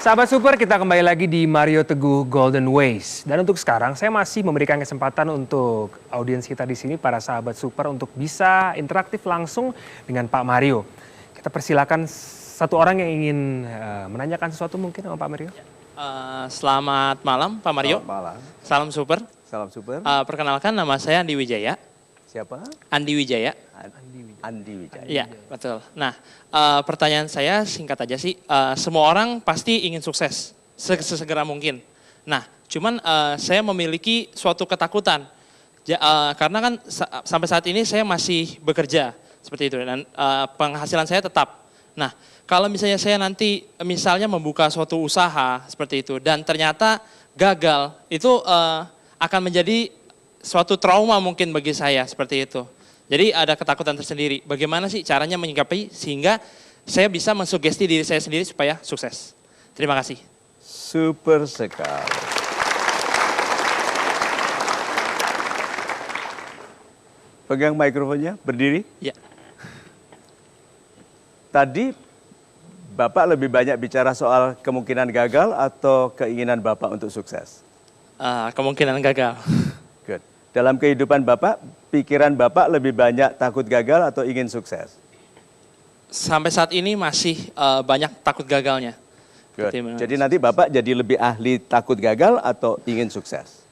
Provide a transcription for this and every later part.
Sahabat Super, kita kembali lagi di Mario Teguh Golden Ways. Dan untuk sekarang saya masih memberikan kesempatan untuk audiens kita di sini, para sahabat Super, untuk bisa interaktif langsung dengan Pak Mario. Kita persilakan satu orang yang ingin menanyakan sesuatu mungkin sama Pak Mario. Selamat malam Pak Mario. Selamat malam. Salam Super. Salam Super. Perkenalkan, nama saya Andi Wijaya. Siapa? Andi Wijaya. Andi Wijaya. Iya, betul. Nah, pertanyaan saya singkat aja sih. Semua orang pasti ingin sukses sesegera mungkin. Nah, cuman saya memiliki suatu ketakutan. Karena kan sampai saat ini saya masih bekerja seperti itu dan penghasilan saya tetap. Nah, kalau misalnya saya nanti misalnya membuka suatu usaha seperti itu dan ternyata gagal, itu akan menjadi suatu trauma mungkin bagi saya seperti itu. Jadi ada ketakutan tersendiri. Bagaimana sih caranya menyikapi sehingga saya bisa mensugesti diri saya sendiri supaya sukses. Terima kasih. Super sekali. Pegang mikrofonnya, berdiri. Ya. Tadi Bapak lebih banyak bicara soal kemungkinan gagal atau keinginan Bapak untuk sukses? Kemungkinan gagal. Good. Dalam kehidupan Bapak, pikiran Bapak lebih banyak takut gagal atau ingin sukses? Sampai saat ini masih banyak takut gagalnya. Good. Jadi nanti Bapak jadi lebih ahli takut gagal atau ingin sukses?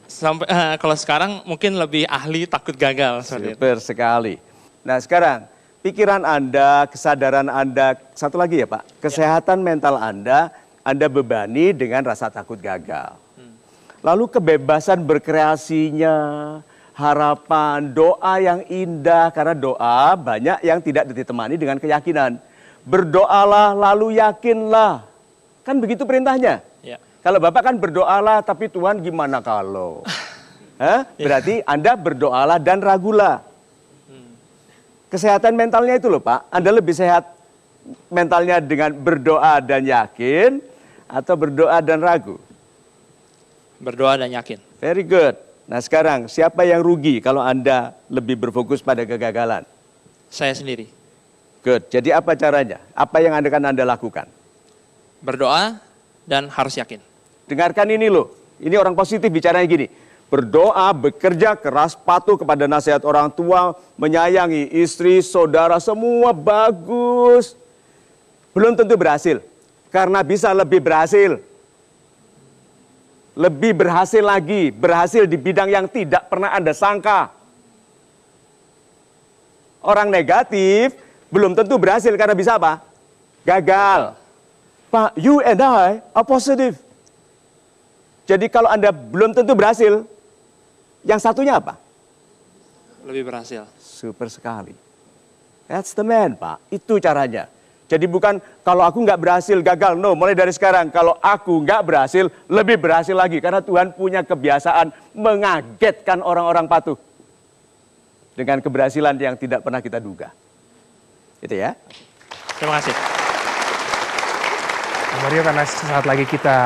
Sampai kalau sekarang mungkin lebih ahli takut gagal. Super sekali. Nah sekarang, pikiran Anda, kesadaran Anda, satu lagi ya Pak, kesehatan mental Anda bebani dengan rasa takut gagal. Lalu kebebasan berkreasinya, harapan, doa yang indah, karena doa banyak yang tidak ditemani dengan keyakinan. Berdoalah lalu yakinlah, kan begitu perintahnya. Ya. Kalau Bapak kan berdoalah tapi Tuhan gimana kalau? Berarti Anda berdoalah dan ragulah. Kesehatan mentalnya itu loh Pak, Anda lebih sehat mentalnya dengan berdoa dan yakin atau berdoa dan ragu? Berdoa dan yakin. Very good. Nah sekarang, siapa yang rugi kalau Anda lebih berfokus pada kegagalan? Saya sendiri. Good. Jadi apa caranya? Apa yang Anda lakukan? Berdoa dan harus yakin. Dengarkan ini loh. Ini orang positif bicaranya gini. Berdoa, bekerja keras, patuh kepada nasihat orang tua, menyayangi istri, saudara, semua bagus. Belum tentu berhasil. Karena bisa lebih berhasil. Lebih berhasil lagi, berhasil di bidang yang tidak pernah Anda sangka. Orang negatif belum tentu berhasil karena bisa apa? Gagal. Pak, you and I are positive. Jadi kalau Anda belum tentu berhasil, yang satunya apa? Lebih berhasil. Super sekali. That's the man, Pak. Itu caranya. Jadi bukan kalau aku nggak berhasil gagal, no. Mulai dari sekarang kalau aku nggak berhasil, lebih berhasil lagi. Karena Tuhan punya kebiasaan mengagetkan orang-orang patuh. Dengan keberhasilan yang tidak pernah kita duga. Itu ya. Terima kasih. Mario, karena sesaat lagi kita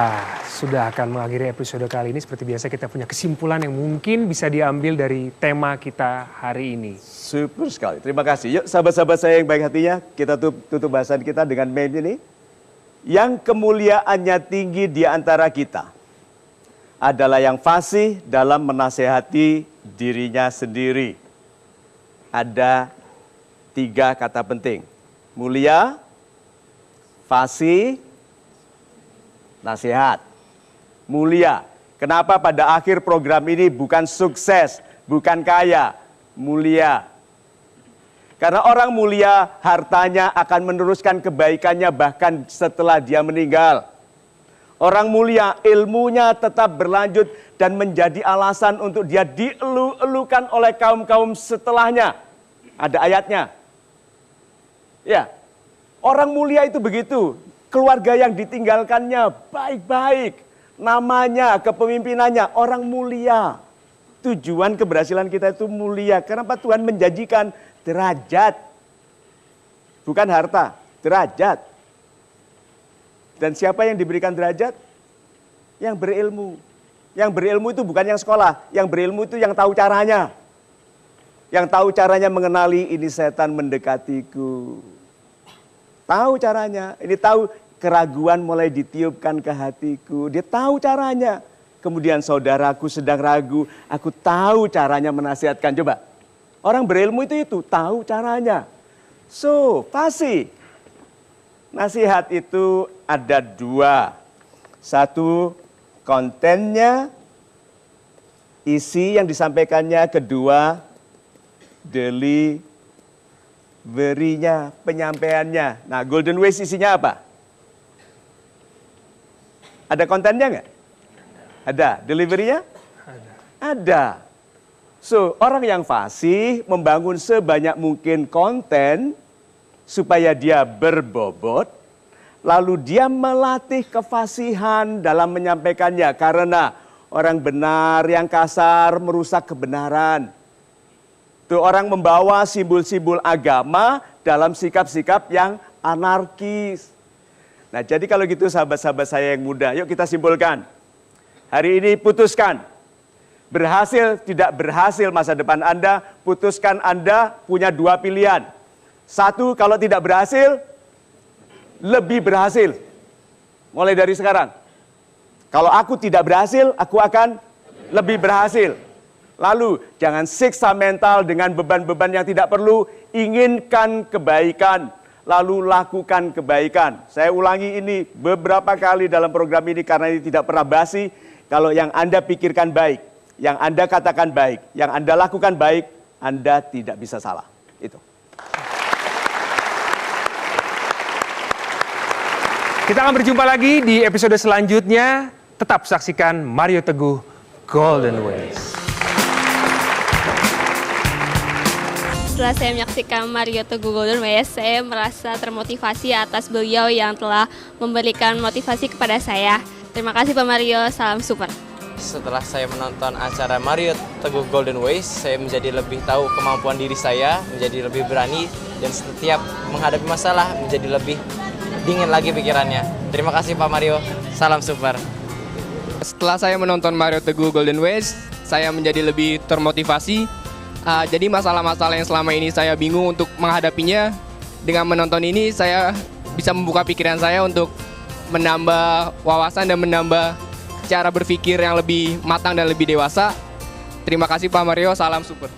sudah akan mengakhiri episode kali ini. Seperti biasa kita punya kesimpulan yang mungkin bisa diambil dari tema kita hari ini. Super sekali, terima kasih. Yuk sahabat-sahabat saya yang baik hatinya, kita tutup bahasan kita dengan meme ini. Yang kemuliaannya tinggi di antara kita adalah yang fasih dalam menasehati dirinya sendiri. Ada 3 kata penting. Mulia, fasih, nasihat. Mulia. Kenapa pada akhir program ini bukan sukses, bukan kaya, mulia. Karena orang mulia hartanya akan meneruskan kebaikannya bahkan setelah dia meninggal. Orang mulia ilmunya tetap berlanjut dan menjadi alasan untuk dia dielu-elukan oleh kaum-kaum setelahnya. Ada ayatnya. Ya, orang mulia itu begitu. Keluarga yang ditinggalkannya baik-baik. Namanya, kepemimpinannya, orang mulia. Tujuan keberhasilan kita itu mulia. Kenapa Tuhan menjanjikan derajat? Bukan harta, derajat. Dan siapa yang diberikan derajat? Yang berilmu. Yang berilmu itu bukan yang sekolah. Yang berilmu itu yang tahu caranya. Yang tahu caranya mengenali ini setan mendekatiku. Tahu caranya. Ini tahu keraguan mulai ditiupkan ke hatiku. Dia tahu caranya. Kemudian saudaraku sedang ragu, aku tahu caranya menasihatkan. Coba, orang berilmu itu tahu caranya. So, fasih. Nasihat itu ada dua. Satu, kontennya, isi yang disampaikannya. Kedua, delivery-nya, penyampaiannya. Nah, Golden Ways isinya apa? Ada kontennya nggak? Ada. Delivery-nya? Ada. So, orang yang fasih membangun sebanyak mungkin konten supaya dia berbobot, lalu dia melatih kefasihan dalam menyampaikannya. Karena orang benar yang kasar merusak kebenaran. Tuh orang membawa simbol-simbol agama dalam sikap-sikap yang anarkis. Nah, jadi kalau gitu sahabat-sahabat saya yang muda, yuk kita simpulkan. Hari ini putuskan. Berhasil, tidak berhasil masa depan Anda, putuskan Anda punya dua pilihan. Satu, kalau tidak berhasil, lebih berhasil. Mulai dari sekarang. Kalau aku tidak berhasil, aku akan lebih berhasil. Lalu, jangan siksa mental dengan beban-beban yang tidak perlu. Inginkan kebaikan, lalu lakukan kebaikan. Saya ulangi ini beberapa kali dalam program ini karena ini tidak pernah basi. Kalau yang Anda pikirkan baik, yang Anda katakan baik, yang Anda lakukan baik, Anda tidak bisa salah. Itu. Kita akan berjumpa lagi di episode selanjutnya. Tetap saksikan Mario Teguh Golden Ways. Setelah saya menyaksikan Mario Teguh Golden Ways, saya merasa termotivasi atas beliau yang telah memberikan motivasi kepada saya. Terima kasih Pak Mario, salam super. Setelah saya menonton acara Mario Teguh Golden Ways, saya menjadi lebih tahu kemampuan diri saya, menjadi lebih berani, dan setiap menghadapi masalah menjadi lebih dingin lagi pikirannya. Terima kasih Pak Mario, salam super. Setelah saya menonton Mario Teguh Golden Ways, saya menjadi lebih termotivasi. Jadi masalah-masalah yang selama ini saya bingung untuk menghadapinya, dengan menonton ini saya bisa membuka pikiran saya untuk menambah wawasan dan menambah cara berpikir yang lebih matang dan lebih dewasa. Terima kasih Pak Mario, salam super.